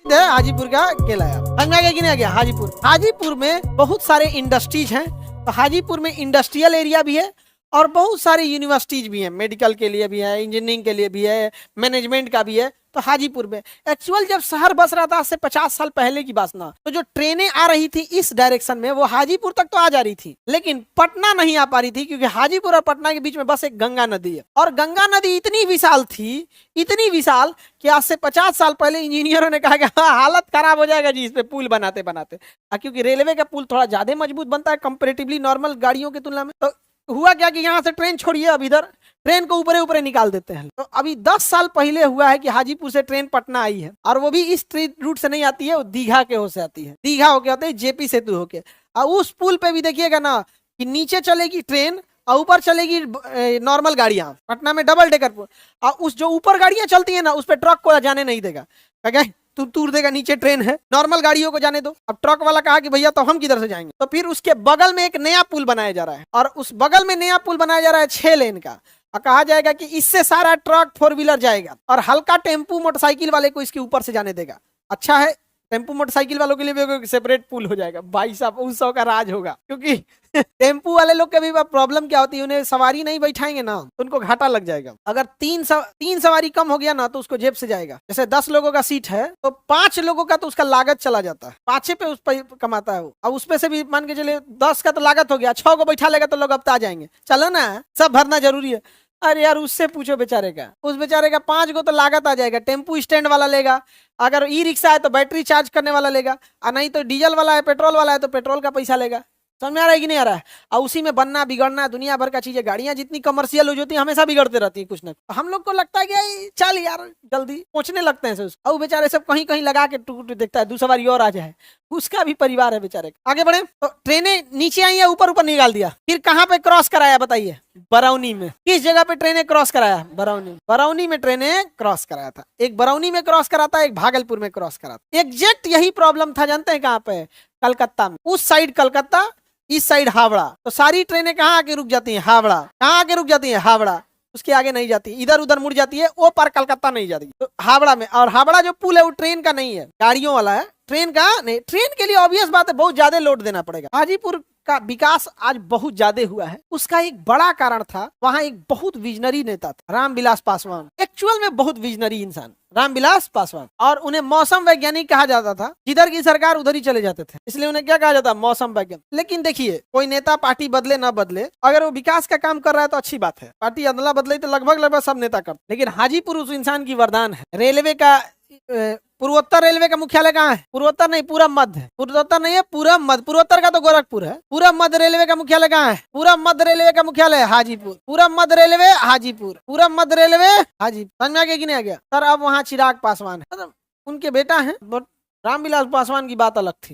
हाजीपुर का केला है। समझ में आ गया कि नहीं आ गया? हाजीपुर में बहुत सारे इंडस्ट्रीज हैं। तो हाजीपुर में इंडस्ट्रियल एरिया भी है और बहुत सारी यूनिवर्सिटीज भी हैं, मेडिकल के लिए भी है, इंजीनियरिंग के लिए भी है, मैनेजमेंट का भी है। तो हाजीपुर में एक्चुअल जब शहर बस रहा था, आज से 50 साल पहले की बात ना, तो जो ट्रेनें आ रही थी इस डायरेक्शन में वो हाजीपुर तक तो आ जा रही थी, लेकिन पटना नहीं आ पा रही थी, क्योंकि हाजीपुर और पटना के बीच में बस एक गंगा नदी है। और गंगा नदी इतनी विशाल थी, इतनी विशाल कि आज से 50 साल पहले इंजीनियरों ने कहा कि हाँ, हालत खराब हो जाएगा जी इस पे पुल बनाते बनाते। क्योंकि रेलवे का पुल थोड़ा ज्यादा मजबूत बनता है कंपेरेटिवली नॉर्मल गाड़ियों की तुलना में। तो हुआ क्या कि यहाँ से ट्रेन छोड़िए, अब इधर ट्रेन को ऊपरे ऊपरे निकाल देते हैं। तो अभी 10 साल पहले हुआ है कि हाजीपुर से ट्रेन पटना आई है, और वो भी इस रूट से नहीं आती है, वो दीघा के हो से आती है। दीघा होके आते है, जेपी सेतु होके। और उस पुल पे भी देखिएगा ना कि नीचे चलेगी ट्रेन और ऊपर चलेगी नॉर्मल गाड़ियां। पटना में डबल डेकर पुल, और उस जो ऊपर गाड़ियां चलती है ना उस पर ट्रक को जाने नहीं देगा, क्या तू तूर देगा, नीचे ट्रेन है, नॉर्मल गाड़ियों को जाने दो। अब ट्रक वाला कहा कि भैया तो हम किधर से जाएंगे? तो फिर उसके बगल में एक नया पुल बनाया जा रहा है, और उस बगल में नया पुल बनाया जा रहा है 6 लेन का। और कहा जाएगा कि इससे सारा ट्रक 4 व्हीलर जाएगा, और हल्का टेम्पू मोटरसाइकिल वाले को इसके ऊपर से जाने देगा। अच्छा है, टेम्पू मोटरसाइकिल वालों के लिए भी सेपरेट पुल हो जाएगा। भाई साहब उस सौ का राज होगा, क्योंकि टेम्पू वाले लोग के भी प्रॉब्लम क्या होती है, उन्हें सवारी नहीं बैठाएंगे ना तो उनको घाटा लग जाएगा। अगर तीन सवारी कम हो गया ना तो उसको जेब से जाएगा। जैसे 10 लोगों का सीट है तो 5 लोगों का तो उसका लागत चला जाता है, 5 पे उस पर कमाता है वो। अब उसपे से भी मान के चलिए 10 का तो लागत हो गया, 6 को बैठा लेगा तो लोग अब आ जाएंगे, चलो ना सब भरना जरूरी है। अरे यार उससे पूछो बेचारे का, उस बेचारे का 5 को तो लागत आ जाएगा। टेम्पू स्टैंड वाला लेगा, अगर ई रिक्शा है तो बैटरी चार्ज करने वाला लेगा, और नहीं तो डीजल वाला है, पेट्रोल वाला है तो पेट्रोल का पैसा लेगा। समझ में आ रहा है कि नहीं आ रहा है? और उसी में बनना बिगड़ना दुनिया भर का चीजें। गाड़ियां जितनी कमर्शियल हो जाती है हमेशा बिगड़ते रहती है कुछ ना। हम लोग को लगता है कि चल यार जल्दी पहुंचने लगते हैं, और बेचारे सब कहीं कहीं लगा के टूट देखता है 2 सवारी और आ जाए, उसका भी परिवार है बेचारे। आगे बढ़े तो ट्रेनें नीचे आई है, ऊपर ऊपर निकाल दिया। फिर कहाँ पे क्रॉस कराया बताइए? बरौनी में। किस जगह पे ट्रेनें क्रॉस कराया? बरौनी में ट्रेनें क्रॉस कराया था। एक बरौनी में क्रॉस कराता, एक भागलपुर में क्रॉस कराता। एग्जैक्ट यही प्रॉब्लम था, जानते हैं कहाँ पे? कलकत्ता में। उस साइड कलकत्ता, इस साइड हावड़ा। तो सारी ट्रेनें कहाँ आके रुक जाती हैं? हावड़ा। कहाँ आके रुक जाती है? हावड़ा। उसके आगे नहीं जाती, इधर उधर मुड़ जाती है, वो पर कलकत्ता नहीं जाती। तो हावड़ा में, और हावड़ा जो पुल है वो ट्रेन का नहीं है, गाड़ियों वाला है, ट्रेन का नहीं। ट्रेन के लिए ऑब्वियस बात है बहुत ज्यादा लोड देना पड़ेगा। हाजीपुर का विकास आज बहुत ज्यादा हुआ है, उसका एक बड़ा कारण था वहाँ एक बहुत विजनरी नेता था, रामविलास पासवान। एक्चुअल में बहुत विजनरी इंसान रामविलास पासवान, और उन्हें मौसम वैज्ञानिक कहा जाता था। जिधर की सरकार उधर ही चले जाते थे, इसलिए उन्हें क्या कहा जाता? मौसम वैज्ञानिक। लेकिन देखिए, कोई नेता पार्टी बदले ना बदले, अगर वो विकास का काम कर रहा है तो अच्छी बात है। पार्टी अदला बदले तो लगभग सब नेता करते, लेकिन हाजीपुर उस इंसान की वरदान है। रेलवे का पूर्वोत्तर रेलवे का मुख्यालय कहाँ है? पूर्वोत्तर नहीं, पूरब मध्य। पूर्वोत्तर नहीं है, पूरब मध्य। पूर्वोत्तर का तो गोरखपुर है। पूरब मध्य रेलवे का मुख्यालय कहाँ है? पूरब मध्य रेलवे का मुख्यालय हाजीपुर। पूरब मध्य रेलवे हाजीपुर। पूरब मध्य रेलवे हाजीपुर। समझ में आ गया कि नहीं आ गया? सर अब वहाँ चिराग पासवान है, उनके बेटा है, रामविलास पासवान की बात अलग थी।